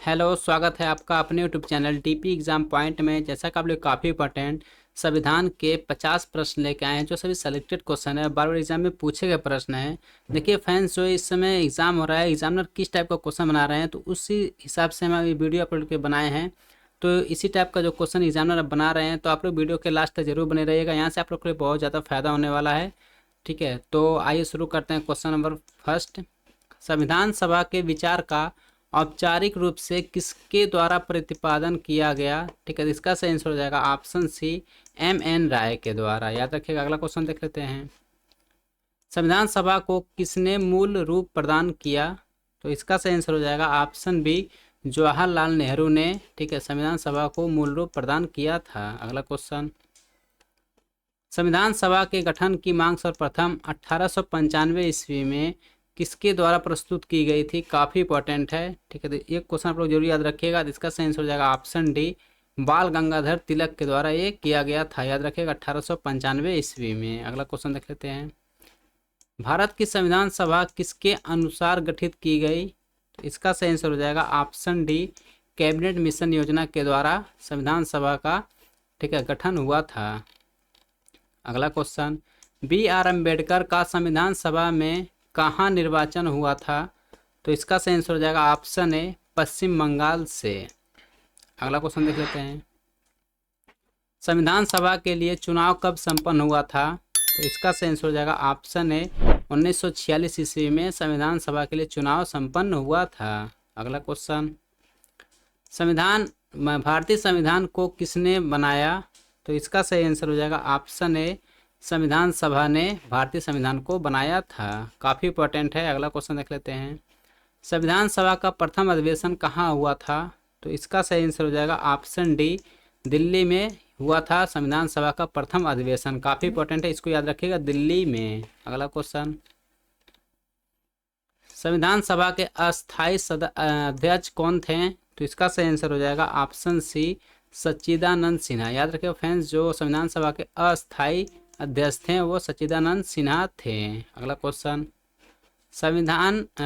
Hello, स्वागत है आपका अपने YouTube channel TP exam point में। जैसा कि आप लोग काफ़ी इंपॉर्टेंट संविधान के 50 प्रश्न लेके आए हैं, जो सभी सेलेक्टेड क्वेश्चन है, बार बार एग्जाम में पूछे गए प्रश्न हैं। देखिए फ्रेंड्स, जो इस समय एग्जाम हो रहा है, एग्जामिनर किस टाइप का क्वेश्चन बना रहे हैं, तो उसी हिसाब से हम ये वीडियो अपलोड के बनाए हैं। तो इसी टाइप का जो क्वेश्चन एग्जामिनर बना रहे हैं, तो आप लोग वीडियो के लास्ट तक जरूर बने रहिएगा। यहाँ से आप लोग को बहुत ज़्यादा फायदा होने वाला है। ठीक है, तो आइए शुरू करते हैं। क्वेश्चन नंबर फर्स्ट, संविधान सभा के विचार का औपचारिक रूप से किसके द्वारा प्रतिपादन किया गया? ठीक है, इसका सही आंसर हो जाएगा ऑप्शन सी, एम.एन. राय के द्वारा। याद रखिएगा। अगला क्वेश्चन देख लेते हैं। संविधान सभा को किसने मूल रूप प्रदान किया? तो इसका सही आंसर हो जाएगा ऑप्शन बी, जवाहरलाल नेहरू ने। ठीक है, संविधान सभा को मूल रूप प्रदान किया था। अगला क्वेश्चन, संविधान सभा के गठन की मांग सर्वप्रथम 1895 ईस्वी में किसके द्वारा प्रस्तुत की गई थी? काफ़ी इंपॉर्टेंट है। ठीक है, तो ये क्वेश्चन आप लोग जरूर याद रखिएगा। इसका सही आंसर हो जाएगा ऑप्शन डी, बाल गंगाधर तिलक के द्वारा ये किया गया था। याद रखिएगा, 1895 ईस्वी में। अगला क्वेश्चन देख लेते हैं। भारत की संविधान सभा किसके अनुसार गठित की गई? तो इसका सही आंसर हो जाएगा ऑप्शन डी, कैबिनेट मिशन योजना के द्वारा संविधान सभा का, ठीक है, गठन हुआ था। अगला क्वेश्चन, B.R. अम्बेडकर का संविधान सभा में कहाँ निर्वाचन हुआ था? तो इसका सही आंसर हो जाएगा ऑप्शन ए, पश्चिम बंगाल से। अगला क्वेश्चन देख लेते हैं। संविधान सभा के लिए चुनाव कब संपन्न हुआ था? तो इसका सही आंसर हो जाएगा ऑप्शन ए, 1946 ईस्वी में संविधान सभा के लिए चुनाव संपन्न हुआ था। अगला क्वेश्चन, भारतीय संविधान को किसने बनाया? तो इसका सही आंसर हो जाएगा ऑप्शन ए, संविधान सभा ने भारतीय संविधान को बनाया था। काफ़ी इंपॉर्टेंट है। अगला क्वेश्चन देख लेते हैं। संविधान सभा का प्रथम अधिवेशन कहाँ हुआ था? तो इसका सही आंसर हो जाएगा ऑप्शन डी, दिल्ली में हुआ था संविधान सभा का प्रथम अधिवेशन। काफ़ी इंपॉर्टेंट है, इसको याद रखिएगा, दिल्ली में। अगला क्वेश्चन, संविधान सभा के अस्थायी अध्यक्ष कौन थे? तो इसका सही आंसर हो जाएगा ऑप्शन सी, सच्चिदानंद सिन्हा। याद रखिए फ्रेंड्स, जो संविधान सभा के अस्थायी अध्यक्ष थे वो सच्चिदानंद सिन्हा थे। अगला क्वेश्चन,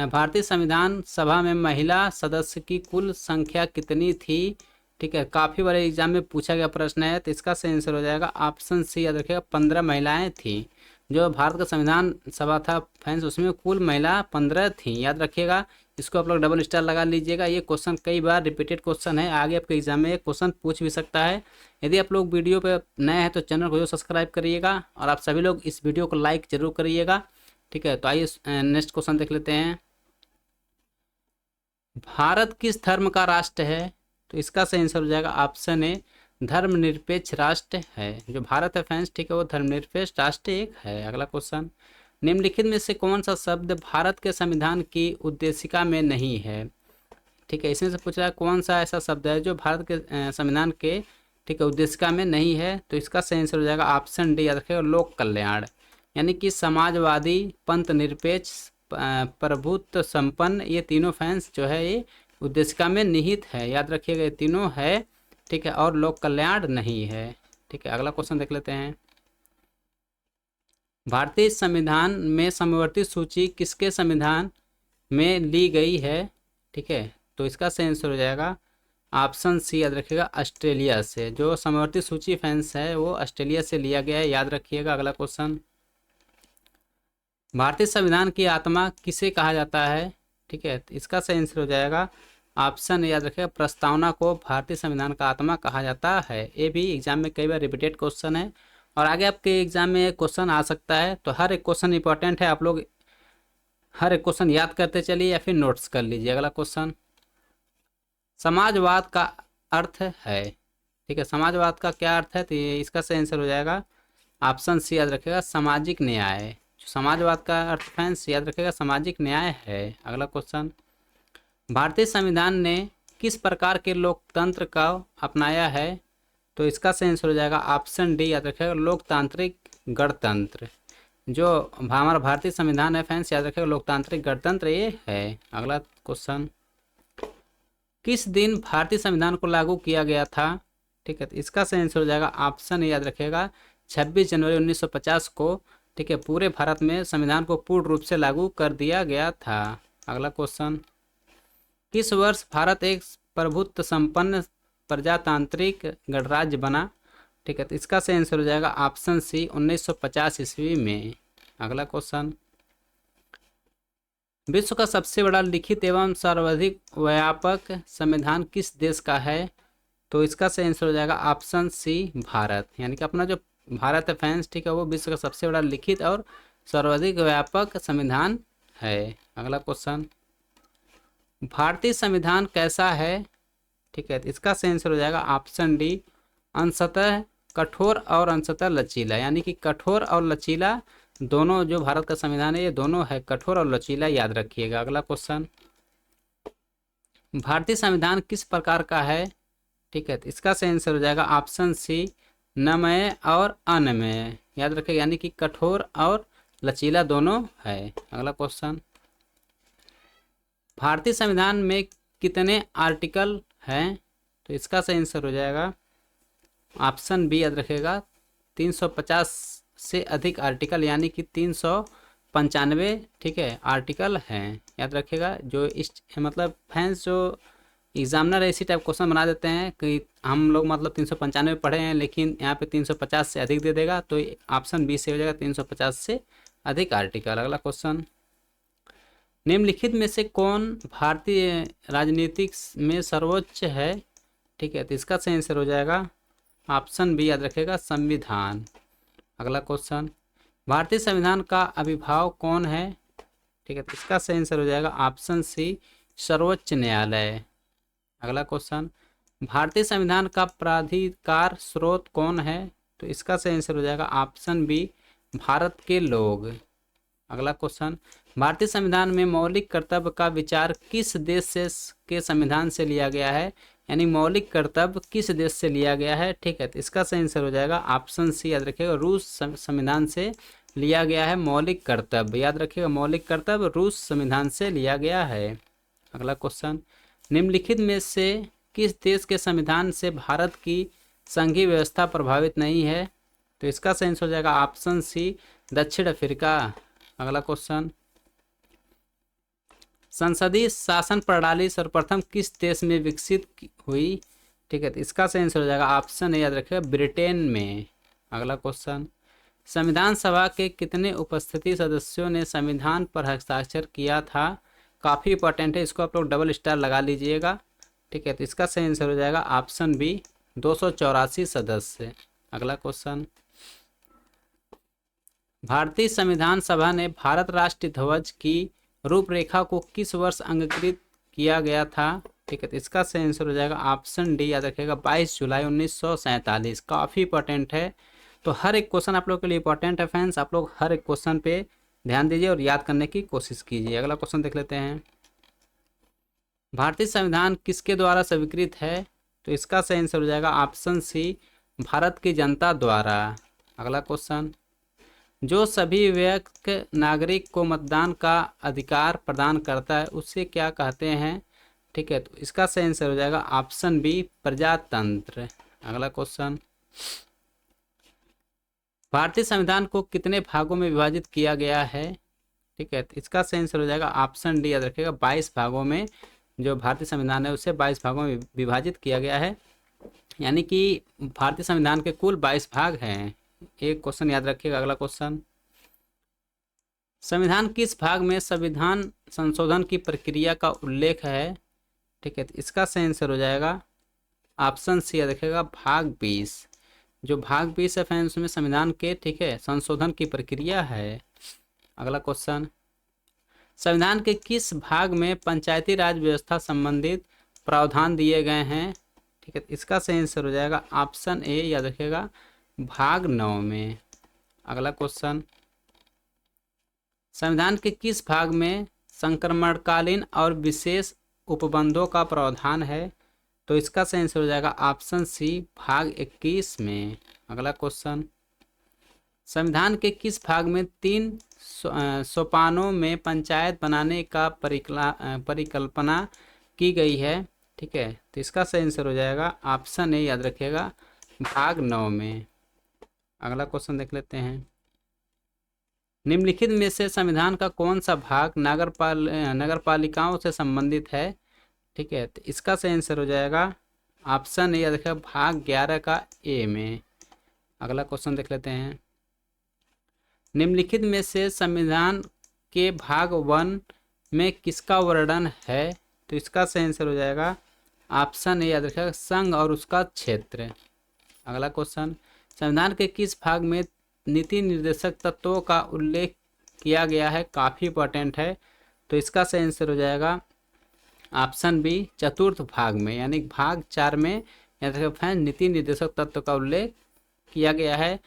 भारतीय संविधान सभा में महिला सदस्य की कुल संख्या कितनी थी? ठीक है, काफ़ी बड़े एग्जाम में पूछा गया प्रश्न है। तो इसका सही आंसर हो जाएगा ऑप्शन सी, याद रखिएगा, 15 महिलाएं थी। जो भारत का संविधान सभा था फ्रेंड्स, उसमें कुल महिला 15 थी। याद रखिएगा, इसको आप लोग डबल स्टार लगा लीजिएगा। ये क्वेश्चन कई बार रिपीटेड क्वेश्चन है, आगे आपके एग्जाम में क्वेश्चन पूछ भी सकता है। यदि आप लोग वीडियो पे नए हैं तो चैनल को जो सब्सक्राइब करिएगा, और आप सभी लोग इस वीडियो को लाइक जरूर करिएगा। ठीक है, तो आइए नेक्स्ट क्वेश्चन देख लेते हैं। भारत किस धर्म का राष्ट्र है? तो इसका सही आंसर हो जाएगा ऑप्शन ए, धर्मनिरपेक्ष राष्ट्र है। जो भारत है फ्रेंड्स, ठीक है, वो धर्मनिरपेक्ष राष्ट्र एक है। अगला क्वेश्चन, निम्नलिखित में से कौन सा शब्द भारत के संविधान की उद्देशिका में नहीं है? ठीक है, इसमें से पूछ रहा है कौन सा ऐसा शब्द है जो भारत के संविधान के, ठीक है, उद्देशिका में नहीं है। तो इसका सही आंसर हो जाएगा ऑप्शन डी, याद रखिएगा, लोक कल्याण। यानी कि समाजवादी, पंथ निरपेक्ष, प्रभुत्व संपन्न, ये तीनों फैंस जो है ये उद्देशिका में निहित है। याद रखिएगा, ये तीनों है। ठीक है, और लोक कल्याण नहीं है। ठीक है, अगला क्वेश्चन देख लेते हैं। भारतीय संविधान में समवर्ती सूची किसके संविधान में ली गई है? ठीक है, तो इसका सही आंसर हो जाएगा ऑप्शन सी, याद रखिएगा, ऑस्ट्रेलिया से। जो समवर्ती सूची फैंस है वो ऑस्ट्रेलिया से लिया गया है। याद रखिएगा। अगला क्वेश्चन, भारतीय संविधान की आत्मा किसे कहा जाता है? ठीक है, तो इसका सही आंसर हो जाएगा ऑप्शन, याद रखिएगा, प्रस्तावना को भारतीय संविधान का आत्मा कहा जाता है। ये भी एग्जाम में कई बार रिपीटेड क्वेश्चन है, और आगे आपके एग्जाम में क्वेश्चन आ सकता है। तो हर एक क्वेश्चन इंपॉर्टेंट है, आप लोग हर एक क्वेश्चन याद करते चलिए या फिर नोट्स कर लीजिए। अगला क्वेश्चन, समाजवाद का अर्थ है। ठीक है, समाजवाद का क्या अर्थ है? तो इसका सही आंसर हो जाएगा ऑप्शन सी, याद रखिएगा, सामाजिक न्याय। समाजवाद का अर्थ फ्रेंड्स, याद रखिएगा, सामाजिक न्याय है। अगला क्वेश्चन, भारतीय संविधान ने किस प्रकार के लोकतंत्र का अपनाया है? तो इसका सही आंसर हो जाएगा ऑप्शन डी, याद रखिएगा, लोकतांत्रिक गणतंत्र। जो हमारा भारतीय संविधान है फ्रेंड्स, याद रखिएगा, लोकतांत्रिक गणतंत्र ये है। अगला क्वेश्चन, किस दिन भारतीय संविधान को लागू किया गया था? ठीक है, तो इसका सही आंसर हो जाएगा ऑप्शन, याद रखिएगा, 26 जनवरी 1950 को। ठीक है, पूरे भारत में संविधान को पूर्ण रूप से लागू कर दिया गया था। अगला क्वेश्चन, किस वर्ष भारत एक प्रभुत्व संपन्न प्रजातांत्रिक गणराज्य बना? ठीक है, तो इसका सही आंसर हो जाएगा ऑप्शन सी 1950 ईस्वी में। अगला क्वेश्चन, विश्व का सबसे बड़ा लिखित एवं सर्वाधिक व्यापक संविधान किस देश का है? तो इसका सही आंसर हो जाएगा ऑप्शन सी भारत। यानी कि अपना जो भारत है फ्रेंड्स, ठीक है, वो विश्व का सबसे बड़ा लिखित और सर्वाधिक व्यापक संविधान है। अगला क्वेश्चन, भारतीय संविधान कैसा है? ठीक है, तो इसका सही आंसर हो जाएगा ऑप्शन डी अंशतः कठोर और अंशतः लचीला। यानी कि कठोर और लचीला दोनों जो भारत का संविधान है ये दोनों है कठोर और लचीला, याद रखिएगा। अगला क्वेश्चन, भारतीय संविधान किस प्रकार का है? ठीक है, तो इसका सही आंसर हो जाएगा ऑप्शन सी नमय और अनमय, याद रखिएगा। यानी कि कठोर और लचीला दोनों है। अगला क्वेश्चन, भारतीय संविधान में कितने आर्टिकल हैं? तो इसका सही आंसर हो जाएगा ऑप्शन बी, याद रखिएगा 350 से अधिक आर्टिकल, यानी कि 395, ठीक है, आर्टिकल हैं, याद रखिएगा। जो इस मतलब फैंस जो एग्जामिनर इसी टाइप क्वेश्चन बना देते हैं कि हम लोग मतलब 395 पढ़े हैं लेकिन यहाँ पे 350 से अधिक दे देगा, तो ऑप्शन बी से हो जाएगा 350 से अधिक आर्टिकल। अगला क्वेश्चन, निम्नलिखित में से कौन भारतीय राजनीतिक में सर्वोच्च है? ठीक है, तो इसका सही आंसर हो जाएगा ऑप्शन बी, याद रखिएगा संविधान। अगला क्वेश्चन, भारतीय संविधान का अभिभावक कौन है? ठीक है, तो इसका सही आंसर हो जाएगा ऑप्शन सी सर्वोच्च न्यायालय। अगला क्वेश्चन, भारतीय संविधान का प्राधिकार स्रोत कौन है? तो इसका सही आंसर हो जाएगा ऑप्शन बी भारत के लोग। अगला क्वेश्चन, भारतीय संविधान में मौलिक कर्तव्य का विचार किस देश से के संविधान से लिया गया है? यानी मौलिक कर्तव्य किस देश से लिया गया है? ठीक है, तो इसका सही आंसर हो जाएगा ऑप्शन सी, याद रखिएगा रूस संविधान से लिया गया है मौलिक कर्तव्य, याद रखिएगा मौलिक कर्तव्य रूस संविधान से लिया गया है। अगला क्वेश्चन, निम्नलिखित में से किस देश के संविधान से भारत की संघीय व्यवस्था प्रभावित नहीं है? तो इसका सही आंसर हो जाएगा ऑप्शन सी दक्षिण अफ्रीका। अगला क्वेश्चन, संसदीय शासन प्रणाली सर्वप्रथम किस देश में विकसित हुई? ठीक है, तो इसका सही आंसर हो जाएगा ऑप्शन ए, याद रखिएगा ब्रिटेन में। अगला क्वेश्चन, संविधान सभा के कितने उपस्थिति सदस्यों ने संविधान पर हस्ताक्षर किया था? काफ़ी इंपॉर्टेंट है, इसको आप लोग डबल स्टार लगा लीजिएगा। ठीक है, तो इसका सही आंसर हो जाएगा ऑप्शन बी 284 सदस्य। अगला क्वेश्चन, भारतीय संविधान सभा ने भारत राष्ट्रीय ध्वज की रूपरेखा को किस वर्ष अंगीकृत किया गया था? ठीक है, तो इसका सही आंसर हो जाएगा ऑप्शन डी, याद रखिएगा 22 जुलाई 1947। काफ़ी इंपॉर्टेंट है, तो हर एक क्वेश्चन आप लोग के लिए इंपॉर्टेंट है फ्रेंड्स। आप लोग हर एक क्वेश्चन पे ध्यान दीजिए और याद करने की कोशिश कीजिए। अगला क्वेश्चन देख लेते हैं, भारतीय संविधान किसके द्वारा स्वीकृत है? तो इसका सही आंसर हो जाएगा ऑप्शन सी भारत की जनता द्वारा। अगला क्वेश्चन, जो सभी वयस्क नागरिक को मतदान का अधिकार प्रदान करता है उसे क्या कहते हैं? ठीक है, तो इसका सही आंसर हो जाएगा ऑप्शन बी प्रजातंत्र। अगला क्वेश्चन, भारतीय संविधान को कितने भागों में विभाजित किया गया है? ठीक है, तो इसका सही आंसर हो जाएगा ऑप्शन डी, याद रखिएगा 22 भागों में। जो भारतीय संविधान है उसे 22 भागों में विभाजित किया गया है, यानी कि भारतीय संविधान के कुल 22 भाग हैं। एक क्वेश्चन याद रखिएगा। अगला क्वेश्चन, संविधान किस भाग में संविधान संशोधन की प्रक्रिया का उल्लेख है? ठीक है, तो इसका सही आंसर हो जाएगा ऑप्शन सी, याद रखिएगा भाग 20। जो भाग 20 है फ्रेंड्स उसमें संविधान के, ठीक है, संशोधन की प्रक्रिया है। अगला क्वेश्चन, संविधान के किस भाग में पंचायती राज व्यवस्था संबंधित प्रावधान दिए गए हैं? ठीक है, इसका सही आंसर हो जाएगा ऑप्शन ए, याद रखिएगा भाग 9 में। अगला क्वेश्चन, संविधान के किस भाग में संक्रमणकालीन और विशेष उपबंधों का प्रावधान है? तो इसका सही आंसर हो जाएगा ऑप्शन सी भाग 21 में। अगला क्वेश्चन, संविधान के किस भाग में 3 सोपानों में पंचायत बनाने का परिकल्पना की गई है? ठीक है, तो इसका सही आंसर हो जाएगा ऑप्शन ए, याद रखिएगा भाग 9 में। अगला क्वेश्चन देख लेते हैं, निम्नलिखित में से संविधान का कौन सा भाग नगरपालिकाओं से संबंधित है? ठीक है, तो इसका सही आंसर हो जाएगा ऑप्शन ए, देखिए भाग 11 का ए में। अगला क्वेश्चन देख लेते हैं। निम्नलिखित में से संविधान के भाग 1 में किसका वर्णन है? तो इसका सही आंसर हो जाएगा ऑप्शन ए, याद रखिएगा संघ और उसका क्षेत्र। अगला क्वेश्चन, संविधान के किस भाग में नीति निर्देशक तत्वों का उल्लेख किया गया है? काफ़ी इंपॉर्टेंट है। तो इसका सही आंसर हो जाएगा ऑप्शन बी, चतुर्थ भाग में, यानी भाग 4 में याद रखिएगा फ्रेंड्स नीति निर्देशक तत्व का उल्लेख किया गया है।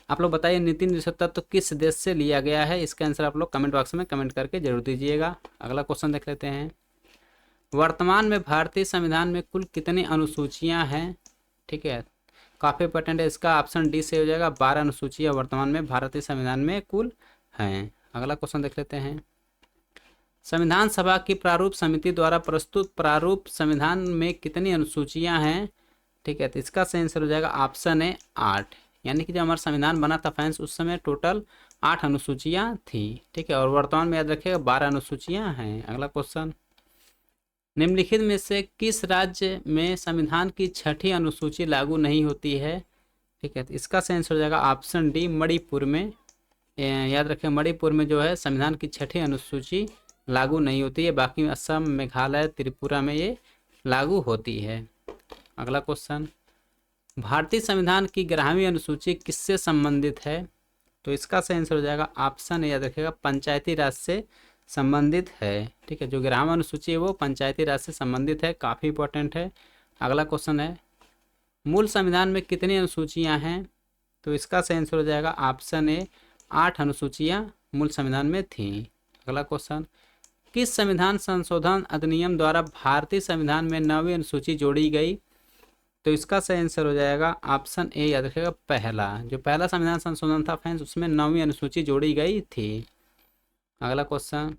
आप लोग बताइए नीति निर्देशक तत्व किस देश से लिया गया है? इसका आंसर आप लोग कमेंट बॉक्स में कमेंट करके जरूर दीजिएगा। अगला क्वेश्चन देख लेते हैं। वर्तमान में भारतीय संविधान में कुल कितनी अनुसूचियां हैं? ठीक है, काफ़ी इंपॉर्टेंट है। इसका ऑप्शन डी से हो जाएगा 12 अनुसूचियां वर्तमान में भारतीय संविधान में कुल हैं। अगला क्वेश्चन देख लेते हैं। संविधान सभा की प्रारूप समिति द्वारा प्रस्तुत प्रारूप संविधान में कितनी अनुसूचियां हैं? ठीक है, तो इसका सही आंसर हो जाएगा ऑप्शन ए 8, यानी कि जब हमारा संविधान बना था फ्रेंड्स उस समय टोटल 8 अनुसूचियां थी। ठीक है, और वर्तमान में याद रखिएगा 12 अनुसूचियां हैं। अगला क्वेश्चन, निम्नलिखित में से किस राज्य में संविधान की 6ठी अनुसूची लागू नहीं होती है? ठीक है, तो इसका सही आंसर हो जाएगा ऑप्शन डी, मणिपुर में। याद रखें मणिपुर में जो है संविधान की 6ठी अनुसूची लागू नहीं होती है, बाकी असम, मेघालय, त्रिपुरा में ये लागू होती है। अगला क्वेश्चन, भारतीय संविधान की 11वीं अनुसूची किससे संबंधित है? तो इसका सही आंसर हो जाएगा ऑप्शन याद रखिएगा पंचायती राज से संबंधित है। ठीक है, जो 11वां अनुसूची है वो पंचायती राज से संबंधित है, काफ़ी इंपॉर्टेंट है। अगला क्वेश्चन है, मूल संविधान में कितनी अनुसूचियां हैं? तो इसका सही आंसर हो जाएगा ऑप्शन ए, 8 अनुसूचियां मूल संविधान में थीं। अगला क्वेश्चन, किस संविधान संशोधन अधिनियम द्वारा भारतीय संविधान में 9वीं अनुसूची जोड़ी गई? तो इसका सही आंसर हो जाएगा ऑप्शन ए, याद रखिएगा पहला, जो पहला संविधान संशोधन था फ्रेंड्स उसमें 9वीं अनुसूची जोड़ी गई थी। अगला क्वेश्चन,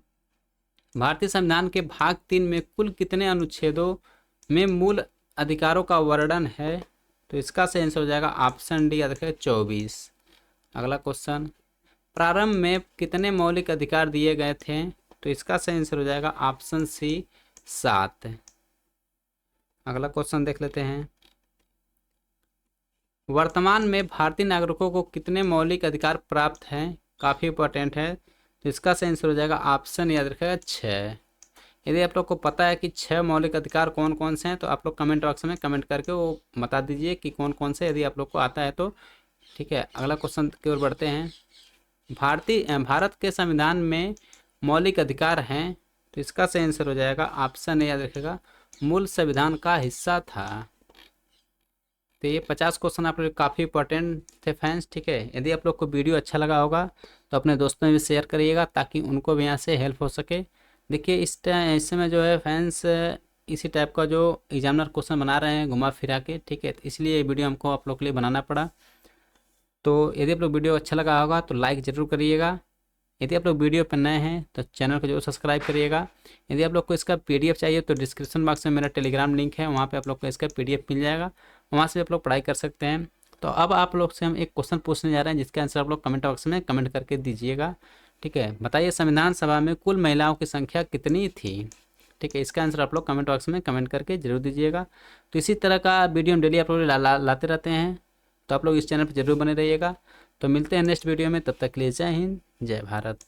भारतीय संविधान के भाग 3 में कुल कितने अनुच्छेदों में मूल अधिकारों का वर्णन है? तो इसका सही आंसर हो जाएगा ऑप्शन डी, याद रखिएगा 24। अगला क्वेश्चन, प्रारंभ में कितने मौलिक अधिकार दिए गए थे? तो इसका सही आंसर हो जाएगा ऑप्शन सी, 7। अगला क्वेश्चन देख लेते हैं। वर्तमान में भारतीय नागरिकों को कितने मौलिक अधिकार प्राप्त हैं? काफ़ी इंपॉर्टेंट है। तो इसका सही आंसर हो जाएगा ऑप्शन याद रखिएगा 6। यदि आप लोग को पता है कि 6 मौलिक अधिकार कौन कौन से हैं तो आप लोग कमेंट बॉक्स में कमेंट करके वो बता दीजिए कि कौन कौन से, यदि आप लोग को आता है तो। ठीक है, अगला क्वेश्चन की ओर बढ़ते हैं। भारत के संविधान में मौलिक अधिकार हैं, तो इसका सही आंसर हो जाएगा ऑप्शन ए, याद रखिएगा मूल संविधान का हिस्सा था। तो ये 50 क्वेश्चन आप लोग काफ़ी इंपॉर्टेंट थे फ्रेंड्स। ठीक है, यदि आप लोग को वीडियो अच्छा लगा होगा तो अपने दोस्तों में भी शेयर करिएगा ताकि उनको भी यहाँ से हेल्प हो सके। देखिए इस समय जो है फ्रेंड्स इसी टाइप का जो एग्जामिनर क्वेश्चन बना रहे हैं घुमा फिरा के। ठीक है, तो इसलिए ये वीडियो हमको आप लोग के लिए बनाना पड़ा। तो यदि आप लोग वीडियो अच्छा लगा होगा तो लाइक ज़रूर करिएगा। यदि आप लोग वीडियो पर नए हैं तो चैनल को जरूर सब्सक्राइब करिएगा। यदि आप लोग को इसका PDF चाहिए तो डिस्क्रिप्शन बॉक्स में मेरा टेलीग्राम लिंक है, वहाँ पे आप लोग को इसका PDF मिल जाएगा, वहाँ से आप लोग पढ़ाई कर सकते हैं। तो अब आप लोग से हम एक क्वेश्चन पूछने जा रहे हैं जिसका आंसर आप लोग कमेंट बॉक्स में कमेंट करके दीजिएगा। ठीक है, बताइए संविधान सभा में कुल महिलाओं की संख्या कितनी थी? ठीक है, इसका आंसर आप लोग कमेंट बॉक्स में कमेंट करके जरूर दीजिएगा। तो इसी तरह का वीडियो हम डेली आप लोग लाते रहते हैं, तो आप लोग इस चैनल पर जरूर बने रहिएगा। तो मिलते हैं नेक्स्ट वीडियो में, तब तक के लिए जय हिंद, जय भारत।